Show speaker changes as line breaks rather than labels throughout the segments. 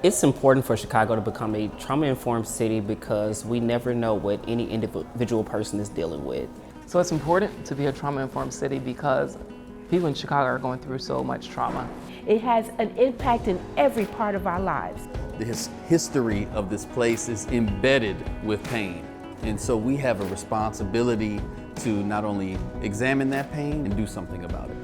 It's important for Chicago to become a trauma-informed city because we never know what any individual person is dealing with.
So it's important to be a trauma-informed city because people in Chicago are going through so much trauma.
It has an impact in every part of our lives.
The history of this place is embedded with pain. And so we have a responsibility to not only examine that pain and do something about it.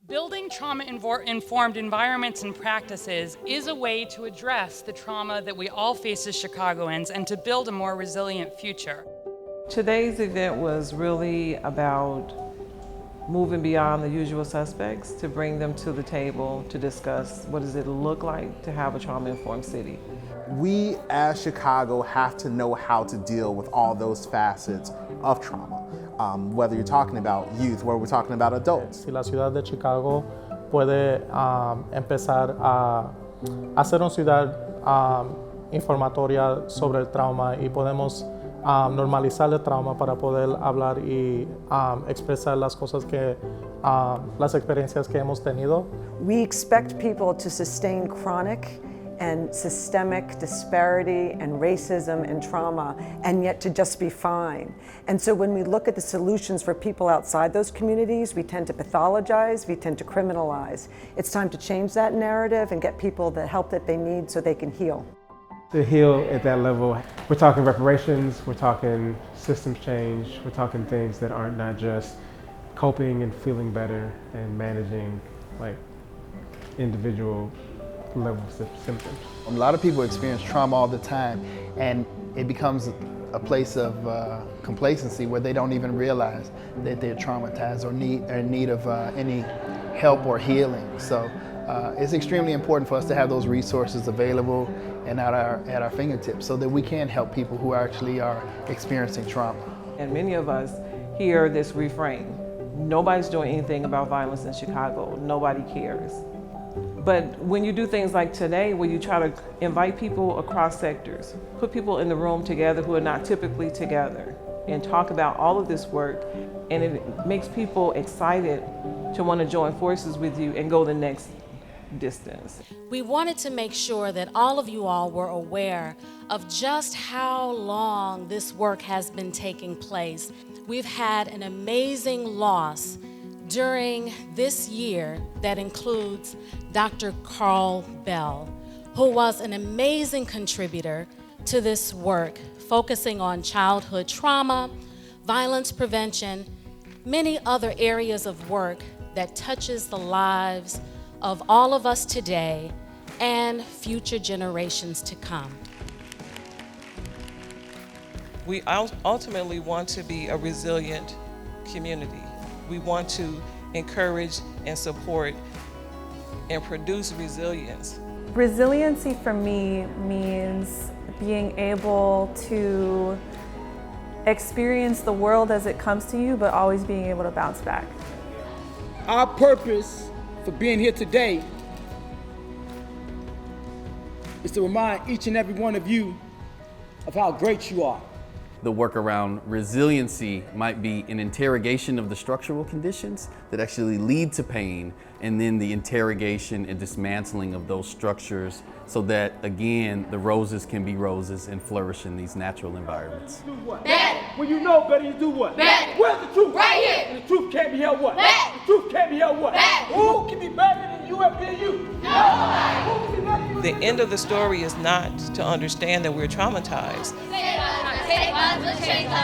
Building trauma-informed environments and practices is a way to address the trauma that we all face as Chicagoans and to build a more resilient future.
Today's event was really about moving beyond the usual suspects to bring them to the table to discuss what does it look like to have a trauma-informed city.
We as Chicago have to know how to deal with all those facets of trauma. Whether you're talking about youth, whether we're talking about adults.
Si la ciudad de Chicago puede empezar a hacer una ciudad informatoria sobre el trauma y podemos normalizar el trauma para poder hablar y expresar las cosas que, las experiencias que hemos tenido.
We expect people to sustain chronic and systemic disparity and racism and trauma, and yet to just be fine. And so when we look at the solutions for people outside those communities, we tend to pathologize, we tend to criminalize. It's time to change that narrative and get people the help that they need so they can heal.
To heal at that level, we're talking reparations, we're talking systems change, we're talking things that aren't not just coping and feeling better and managing like individual levels of symptoms.
A lot of people experience trauma all the time, and it becomes a place of complacency where they don't even realize that they're traumatized or in need of any help or healing. So it's extremely important for us to have those resources available and at our fingertips so that we can help people who actually are experiencing trauma.
And many of us hear this refrain, nobody's doing anything about violence in Chicago, nobody cares. But when you do things like today, where you try to invite people across sectors, put people in the room together who are not typically together, and talk about all of this work, and it makes people excited to want to join forces with you and go the next distance.
We wanted to make sure that all of you all were aware of just how long this work has been taking place. We've had an amazing loss during this year that includes Dr. Carl Bell, who was an amazing contributor to this work, focusing on childhood trauma, violence prevention, many other areas of work that touches the lives of all of us today and future generations to come.
We ultimately want to be a resilient community. We want to encourage and support and produce resilience.
Resiliency for me means being able to experience the world as it comes to you, but always being able to bounce back.
Our purpose for being here today is to remind each and every one of you of how great you are.
The work around resiliency might be an interrogation of the structural conditions that actually lead to pain, and then the interrogation and dismantling of those structures so that, again, the roses can be roses and flourish in these natural environments.
Do what? Better. When you know better, you do what? Better. Where's the truth? Right here. And the truth can't be held what? Better. The truth can't be held what? Better. Who can be better than you and being you? Nobody.
The end of the story is not to understand that we're traumatized.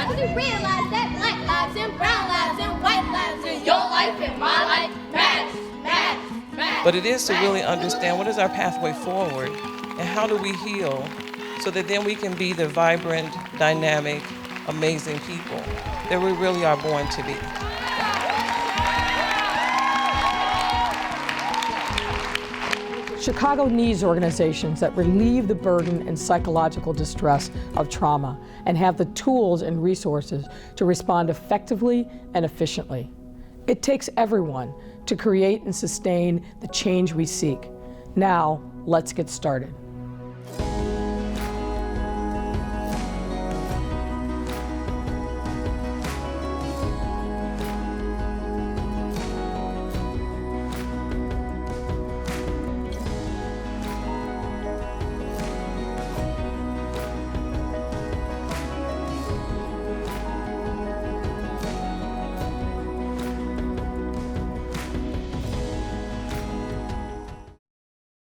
To realize that black lives and brown lives and white lives and your life and my life matters.
But it is to really understand what is our pathway forward and how do we heal so that then we can be the vibrant, dynamic, amazing people that we really are born to be.
Chicago needs organizations that relieve the burden and psychological distress of trauma and have the tools and resources to respond effectively and efficiently. It takes everyone to create and sustain the change we seek. Now, let's get started.